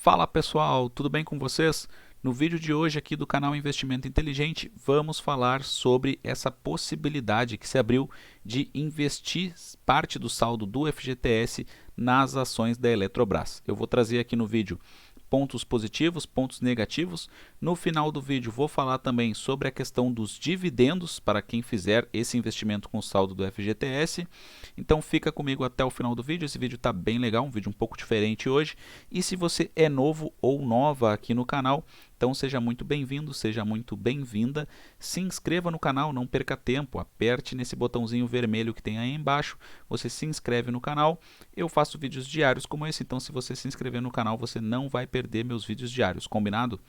Fala pessoal, tudo bem com vocês? No vídeo de hoje aqui do canal Investimento Inteligente, vamos falar sobre essa possibilidade que se abriu de investir parte do saldo do FGTS nas ações da Eletrobras. Eu vou trazer aqui no vídeo pontos positivos, pontos negativos. No final do vídeo vou falar também sobre a questão dos dividendos para quem fizer esse investimento com o saldo do FGTS. Então fica comigo até o final do vídeo, esse vídeo está bem legal, um vídeo um pouco diferente hoje. E se você é novo ou nova aqui no canal, então seja muito bem-vindo, seja muito bem-vinda. Se inscreva no canal, não perca tempo, aperte nesse botãozinho vermelho que tem aí embaixo, você se inscreve no canal. Eu faço vídeos diários como esse, então se você se inscrever no canal, você não vai perder meus vídeos diários, combinado?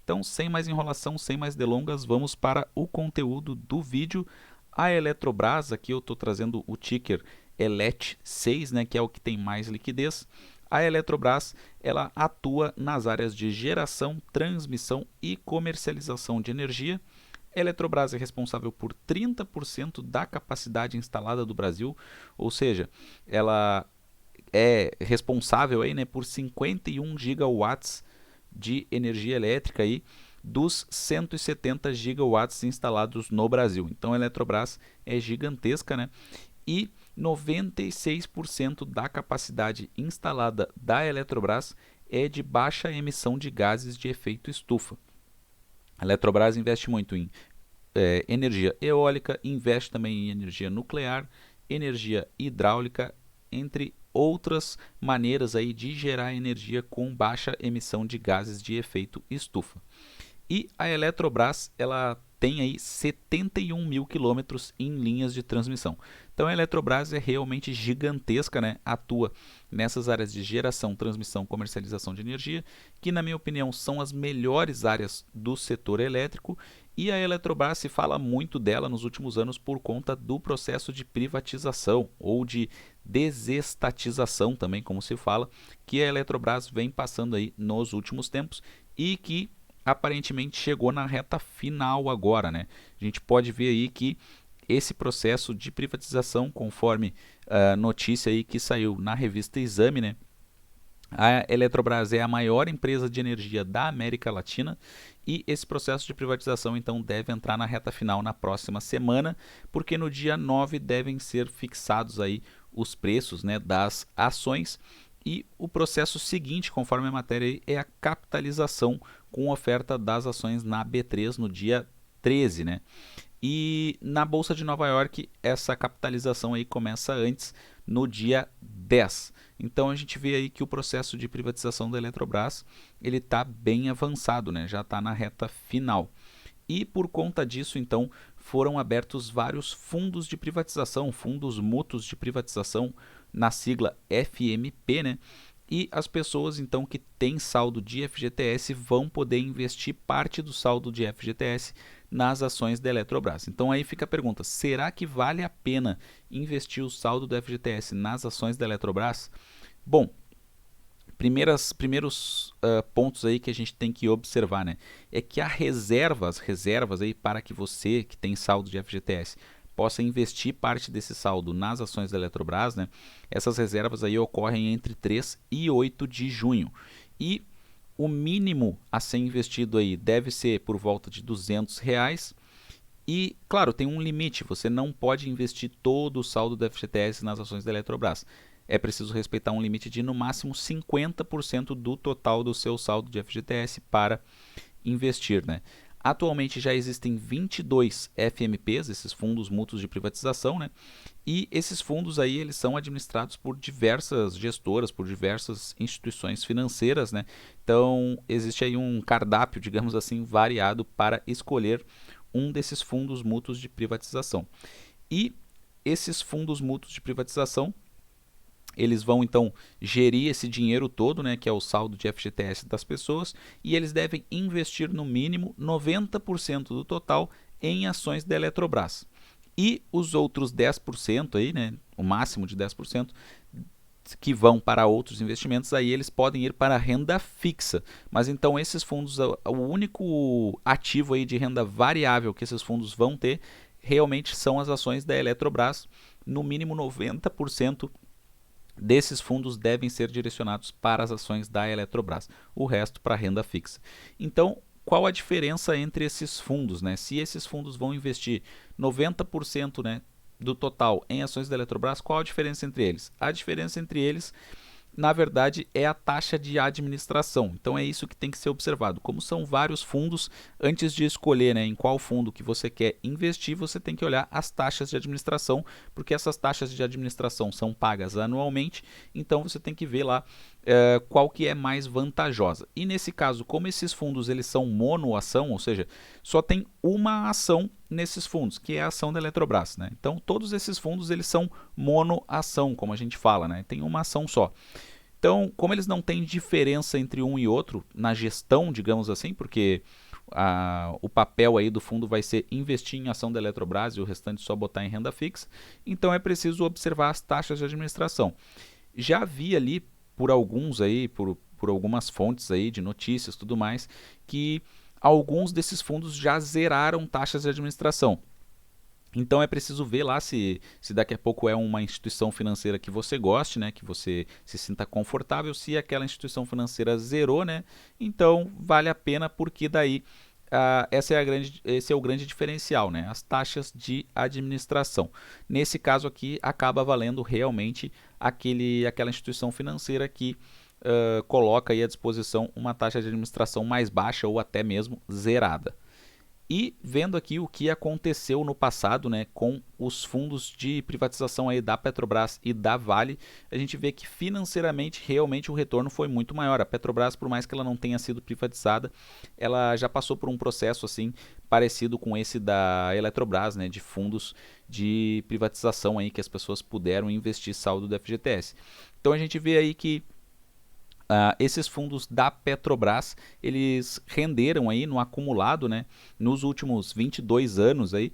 Então, sem mais enrolação, sem mais delongas, vamos para o conteúdo do vídeo. A Eletrobras, aqui eu estou trazendo o ticker ELET6, né, que é o que tem mais liquidez. A Eletrobras ela atua nas áreas de geração, transmissão e comercialização de energia. A Eletrobras é responsável por 30% da capacidade instalada do Brasil, ou seja, ela é responsável aí, né, por 51 gigawatts de energia elétrica aí, dos 170 gigawatts instalados no Brasil. Então a Eletrobras é gigantesca, né? E 96% da capacidade instalada da Eletrobras é de baixa emissão de gases de efeito estufa. A Eletrobras investe muito em energia eólica, investe também em energia nuclear, energia hidráulica, entre outras maneiras aí de gerar energia com baixa emissão de gases de efeito estufa. E a Eletrobras ela tem aí 71 mil quilômetros em linhas de transmissão. Então a Eletrobras é realmente gigantesca, né? Atua nessas áreas de geração, transmissão, comercialização de energia, que na minha opinião são as melhores áreas do setor elétrico. E a Eletrobras se fala muito dela nos últimos anos por conta do processo de privatização ou de desestatização também, como se fala, que a Eletrobras vem passando aí nos últimos tempos e que aparentemente chegou na reta final agora, né? A gente pode ver aí que esse processo de privatização, conforme a notícia aí que saiu na revista Exame, né? A Eletrobras é a maior empresa de energia da América Latina e esse processo de privatização então deve entrar na reta final na próxima semana, porque no dia 9 devem ser fixados aí os preços, né, das ações. E o processo seguinte, conforme a matéria aí, é a capitalização com oferta das ações na B3 no dia 13, né? E na Bolsa de Nova York, essa capitalização aí começa antes, no dia 10. Então a gente vê aí que o processo de privatização da Eletrobras ele está bem avançado, né? Já está na reta final. E por conta disso, então, foram abertos vários fundos de privatização, fundos mútuos de privatização, na sigla FMP, né? E as pessoas então que têm saldo de FGTS vão poder investir parte do saldo de FGTS nas ações da Eletrobras. Então aí fica a pergunta, será que vale a pena investir o saldo do FGTS nas ações da Eletrobras? Bom, primeiros pontos aí que a gente tem que observar, né, é que as reservas aí para que você que tem saldo de FGTS possa investir parte desse saldo nas ações da Eletrobras, né? Essas reservas aí ocorrem entre 3 e 8 de junho. E o mínimo a ser investido aí deve ser por volta de R$ 200. E, claro, tem um limite, você não pode investir todo o saldo do FGTS nas ações da Eletrobras. É preciso respeitar um limite de no máximo 50% do total do seu saldo de FGTS para investir, né? Atualmente já existem 22 FMPs, esses fundos mútuos de privatização, né? E esses fundos aí eles são administrados por diversas gestoras, por diversas instituições financeiras, né? Então existe aí um cardápio, digamos assim, variado para escolher um desses fundos mútuos de privatização. E esses fundos mútuos de privatização eles vão então gerir esse dinheiro todo, né, que é o saldo de FGTS das pessoas, e eles devem investir no mínimo 90% do total em ações da Eletrobras. E os outros 10% aí, né, o máximo de 10% que vão para outros investimentos, aí eles podem ir para a renda fixa. Mas então esses fundos, o único ativo aí de renda variável que esses fundos vão ter realmente são as ações da Eletrobras, no mínimo 90% desses fundos devem ser direcionados para as ações da Eletrobras, o resto para renda fixa. Então, qual a diferença entre esses fundos, né? Se esses fundos vão investir 90%, né, do total em ações da Eletrobras, qual a diferença entre eles? A diferença entre eles, na verdade, é a taxa de administração. Então é isso que tem que ser observado. Como são vários fundos, antes de escolher, né, em qual fundo que você quer investir, você tem que olhar as taxas de administração, porque essas taxas de administração são pagas anualmente, então você tem que ver lá qual que é mais vantajosa. E nesse caso, como esses fundos eles são monoação, ou seja, só tem uma ação nesses fundos, que é a ação da Eletrobras, né? Então todos esses fundos eles são monoação, como a gente fala, né? Tem uma ação só. Então, como eles não têm diferença entre um e outro na gestão, digamos assim, porque o papel aí do fundo vai ser investir em ação da Eletrobras e o restante só botar em renda fixa, então é preciso observar as taxas de administração. Já vi ali por alguns aí, por algumas fontes aí de notícias e tudo mais, que alguns desses fundos já zeraram taxas de administração. Então é preciso ver lá se daqui a pouco é uma instituição financeira que você goste, né, que você se sinta confortável. Se aquela instituição financeira zerou, né, então vale a pena, porque daí esse é o grande diferencial, né, as taxas de administração. Nesse caso aqui acaba valendo realmente aquela instituição financeira que coloca aí à disposição uma taxa de administração mais baixa ou até mesmo zerada. E vendo aqui o que aconteceu no passado, né, com os fundos de privatização aí da Petrobras e da Vale, a gente vê que financeiramente realmente o retorno foi muito maior. A Petrobras, por mais que ela não tenha sido privatizada, ela já passou por um processo assim parecido com esse da Eletrobras, né, de fundos de privatização aí que as pessoas puderam investir saldo do FGTS. Então a gente vê aí que esses fundos da Petrobras, eles renderam aí no acumulado, né, nos últimos 22 anos aí,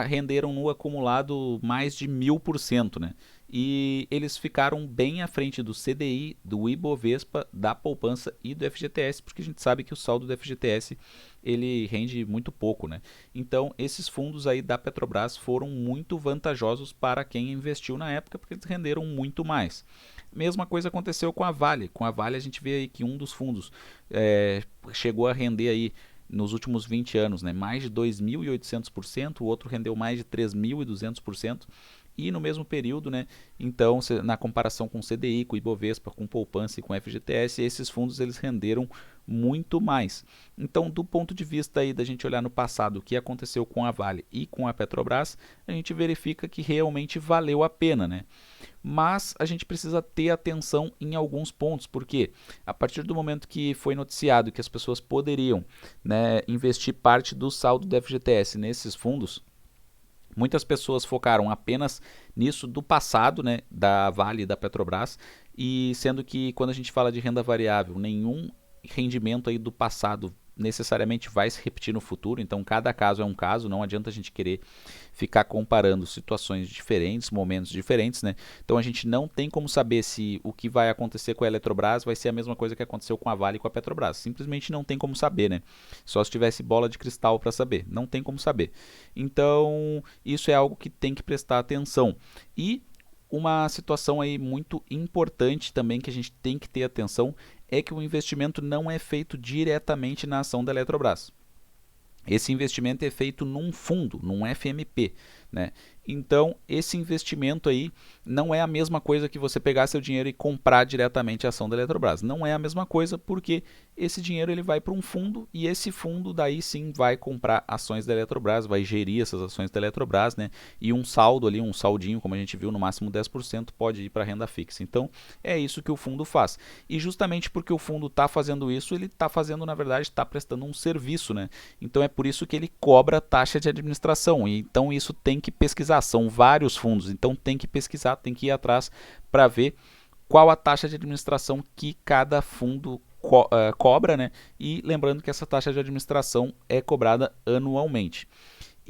renderam no acumulado mais de 1000%, né? E eles ficaram bem à frente do CDI, do Ibovespa, da poupança e do FGTS, porque a gente sabe que o saldo do FGTS ele rende muito pouco, né? Então esses fundos aí da Petrobras foram muito vantajosos para quem investiu na época, porque eles renderam muito mais. Mesma coisa aconteceu com a Vale. Com a Vale a gente vê aí que um dos fundos chegou a render aí nos últimos 20 anos, né, mais de 2.800%, o outro rendeu mais de 3.200%, e no mesmo período, né, então na comparação com o CDI, com o Ibovespa, com poupança e com o FGTS, esses fundos eles renderam muito mais. Então, do ponto de vista aí da gente olhar no passado o que aconteceu com a Vale e com a Petrobras, a gente verifica que realmente valeu a pena, né? Mas a gente precisa ter atenção em alguns pontos, porque a partir do momento que foi noticiado que as pessoas poderiam, né, investir parte do saldo do FGTS nesses fundos, muitas pessoas focaram apenas nisso do passado, né, da Vale e da Petrobras, e sendo que quando a gente fala de renda variável, nenhum rendimento aí do passado necessariamente vai se repetir no futuro, então cada caso é um caso, não adianta a gente querer ficar comparando situações diferentes, momentos diferentes, né? Então a gente não tem como saber se o que vai acontecer com a Eletrobras vai ser a mesma coisa que aconteceu com a Vale e com a Petrobras, simplesmente não tem como saber, né? Só se tivesse bola de cristal para saber, não tem como saber. Então isso é algo que tem que prestar atenção. E uma situação aí muito importante também que a gente tem que ter atenção é que o investimento não é feito diretamente na ação da Eletrobras. Esse investimento é feito num fundo, num FMP, né? Então, esse investimento aí não é a mesma coisa que você pegar seu dinheiro e comprar diretamente a ação da Eletrobras. Não é a mesma coisa, porque esse dinheiro ele vai para um fundo e esse fundo daí sim vai comprar ações da Eletrobras, vai gerir essas ações da Eletrobras, né? E um saldo ali, um saldinho, como a gente viu, no máximo 10% pode ir para renda fixa. Então, é isso que o fundo faz. E justamente porque o fundo está fazendo isso, ele está fazendo, na verdade, está prestando um serviço, né? Então, é por isso que ele cobra taxa de administração. E então, isso tem que pesquisar. São vários fundos, então tem que pesquisar, tem que ir atrás para ver qual a taxa de administração que cada fundo cobra, né? E lembrando que essa taxa de administração é cobrada anualmente.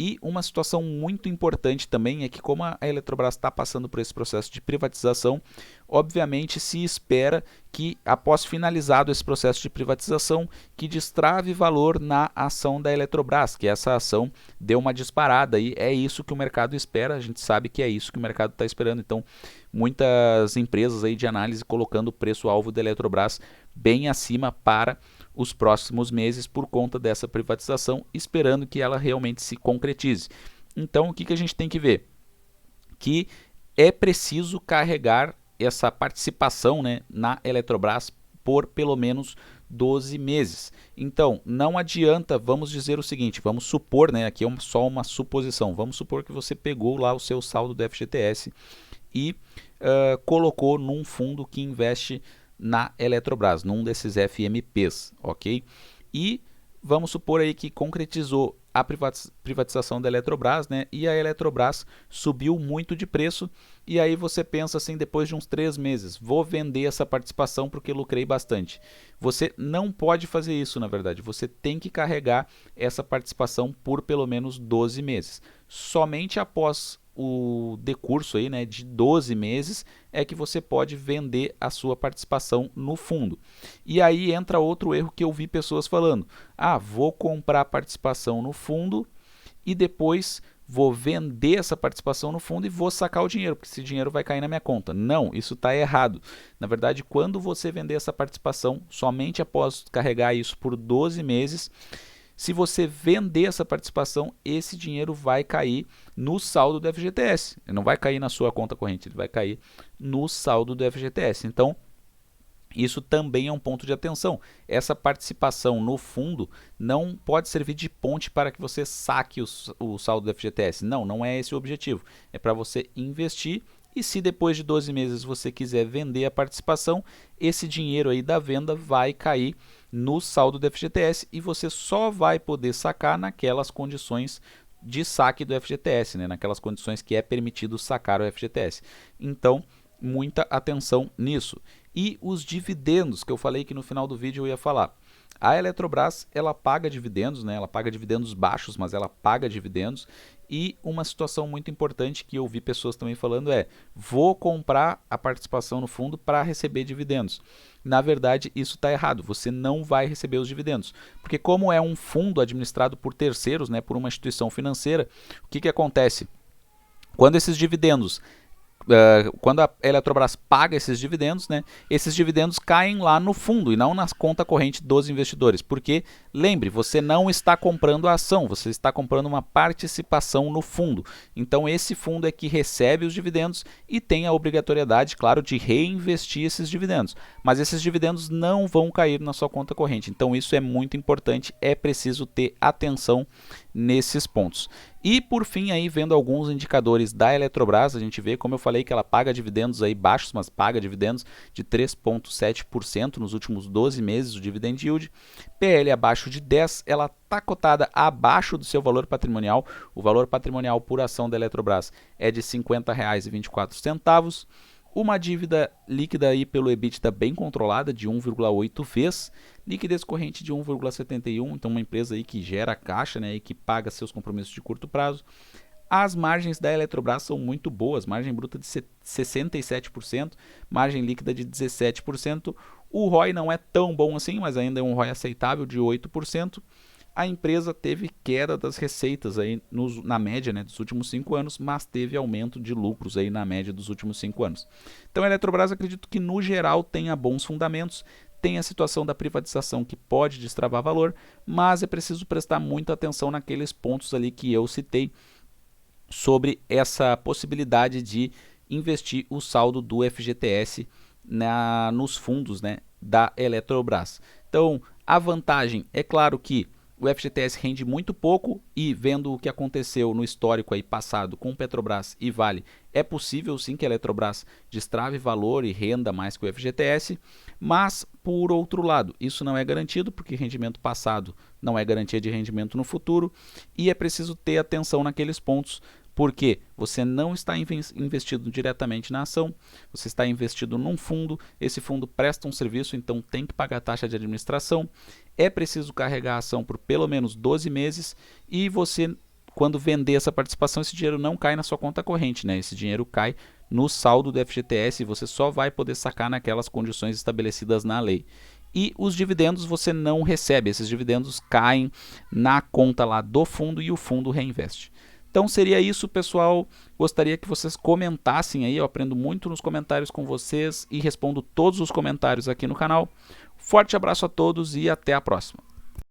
E uma situação muito importante também é que, como a Eletrobras está passando por esse processo de privatização, obviamente se espera que, após finalizado esse processo de privatização, que destrave valor na ação da Eletrobras, que essa ação deu uma disparada, e é isso que o mercado espera, a gente sabe que é isso que o mercado está esperando. Então, muitas empresas aí de análise colocando o preço-alvo da Eletrobras bem acima para os próximos meses por conta dessa privatização, esperando que ela realmente se concretize. Então, o que a gente tem que ver? Que é preciso carregar essa participação, né, na Eletrobras por pelo menos 12 meses. Então, não adianta, vamos dizer o seguinte, vamos supor, né, aqui é só uma suposição, vamos supor que você pegou lá o seu saldo do FGTS e colocou num fundo que investe na Eletrobras, num desses FMPs, ok? E vamos supor aí que concretizou a privatização da Eletrobras, né? E a Eletrobras subiu muito de preço, e aí você pensa assim, depois de uns 3 meses, vou vender essa participação porque lucrei bastante. Você não pode fazer isso, na verdade, você tem que carregar essa participação por pelo menos 12 meses. Somente após o decurso aí, né, de 12 meses é que você pode vender a sua participação no fundo. E aí entra outro erro que eu vi pessoas falando: ah, vou comprar participação no fundo e depois vou vender essa participação no fundo e vou sacar o dinheiro, porque esse dinheiro vai cair na minha conta. Não, isso está errado. Na verdade, quando você vender essa participação, somente após carregar isso por 12 meses, se você vender essa participação, esse dinheiro vai cair no saldo do FGTS. Ele não vai cair na sua conta corrente, ele vai cair no saldo do FGTS. Então, isso também é um ponto de atenção. Essa participação no fundo não pode servir de ponte para que você saque o saldo do FGTS. Não, não é esse o objetivo. É para você investir, e se depois de 12 meses você quiser vender a participação, esse dinheiro aí da venda vai cair no saldo do FGTS e você só vai poder sacar naquelas condições de saque do FGTS, né? Naquelas condições que é permitido sacar o FGTS. Então, muita atenção nisso. E os dividendos, que eu falei que no final do vídeo eu ia falar. A Eletrobras, ela paga dividendos, né? Ela paga dividendos baixos, mas ela paga dividendos. E uma situação muito importante que eu vi pessoas também falando é: vou comprar a participação no fundo para receber dividendos. Na verdade, isso está errado. Você não vai receber os dividendos. Porque como é um fundo administrado por terceiros, né, por uma instituição financeira, o que acontece? Quando esses dividendos... quando a Eletrobras paga esses dividendos, né, esses dividendos caem lá no fundo e não na conta corrente dos investidores. Porque, lembre, você não está comprando a ação, você está comprando uma participação no fundo. Então esse fundo é que recebe os dividendos e tem a obrigatoriedade, claro, de reinvestir esses dividendos. Mas esses dividendos não vão cair na sua conta corrente. Então isso é muito importante, é preciso ter atenção nesses pontos. E por fim, aí vendo alguns indicadores da Eletrobras, a gente vê, como eu falei, que ela paga dividendos aí baixos, mas paga dividendos de 3,7% nos últimos 12 meses, o dividend yield. PL abaixo de 10, ela está cotada abaixo do seu valor patrimonial. O valor patrimonial por ação da Eletrobras é de R$ 50,24. Uma dívida líquida aí pelo EBITDA bem controlada, de 1,8 vezes, liquidez corrente de 1,71, então uma empresa aí que gera caixa, né, e que paga seus compromissos de curto prazo. As margens da Eletrobras são muito boas, margem bruta de 67%, margem líquida de 17%. O ROI não é tão bom assim, mas ainda é um ROI aceitável de 8%. A empresa teve queda das receitas aí na média, né, dos últimos 5 anos, mas teve aumento de lucros aí na média dos últimos 5 anos. Então a Eletrobras, acredito que no geral tenha bons fundamentos, tem a situação da privatização que pode destravar valor, mas é preciso prestar muita atenção naqueles pontos ali que eu citei sobre essa possibilidade de investir o saldo do FGTS nos fundos, né, da Eletrobras. Então a vantagem é claro que o FGTS rende muito pouco e, vendo o que aconteceu no histórico aí passado com Petrobras e Vale, é possível sim que a Eletrobras destrave valor e renda mais que o FGTS, mas, por outro lado, isso não é garantido, porque rendimento passado não é garantia de rendimento no futuro, e é preciso ter atenção naqueles pontos, porque você não está investido diretamente na ação, você está investido num fundo, esse fundo presta um serviço, então tem que pagar a taxa de administração, é preciso carregar a ação por pelo menos 12 meses e você quando vender essa participação, esse dinheiro não cai na sua conta corrente, né? Esse dinheiro cai no saldo do FGTS e você só vai poder sacar naquelas condições estabelecidas na lei. E os dividendos você não recebe, esses dividendos caem na conta lá do fundo e o fundo reinveste. Então seria isso, pessoal. Gostaria que vocês comentassem aí, eu aprendo muito nos comentários com vocês e respondo todos os comentários aqui no canal. Forte abraço a todos e até a próxima.